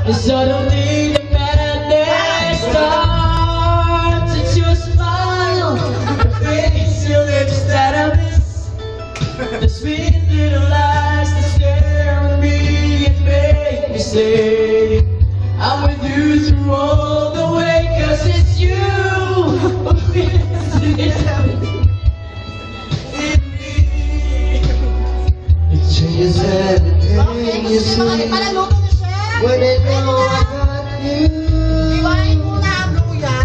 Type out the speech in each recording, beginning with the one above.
And suddenly the madness starts. It's your smile, it's your lips that I miss. The sweet little lies that stare at me and make me say I'm with you through all the way, 'cause it's you who is in me. It changes everything you see when I know I got you. Iwain mo na ang luya.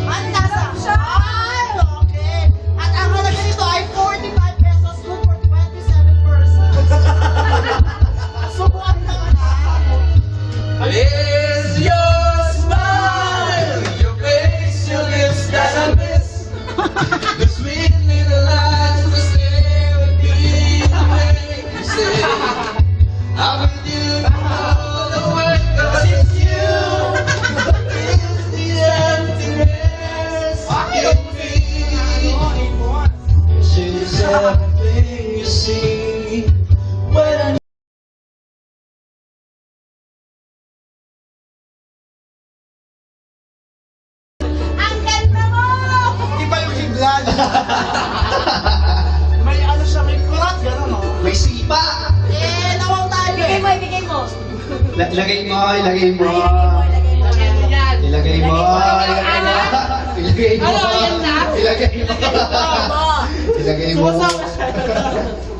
Ang nasa siya. Ay, okay. At ang halaga nito ay 45 pesos, good for 27 persons. Subukan na nga. It's your smile, your face, your lips that I miss. The sweet little lies that stare at me and make me say I'm with you all the way, 'cause it's you. It's the emptiness in me. She's everything you see when I Ang ganda mo! Iba yung hiblan. May ano siya, may kurat, gano'n, no? May sipa! Eh, nawaw tayo eh. Ibigay mo. Ilagay mo, ilagay mo. Ilagay mo. Ilagay mo. Ano, yan na? Ilagay mo. Oo. Ilagay mo. Sumasama siya.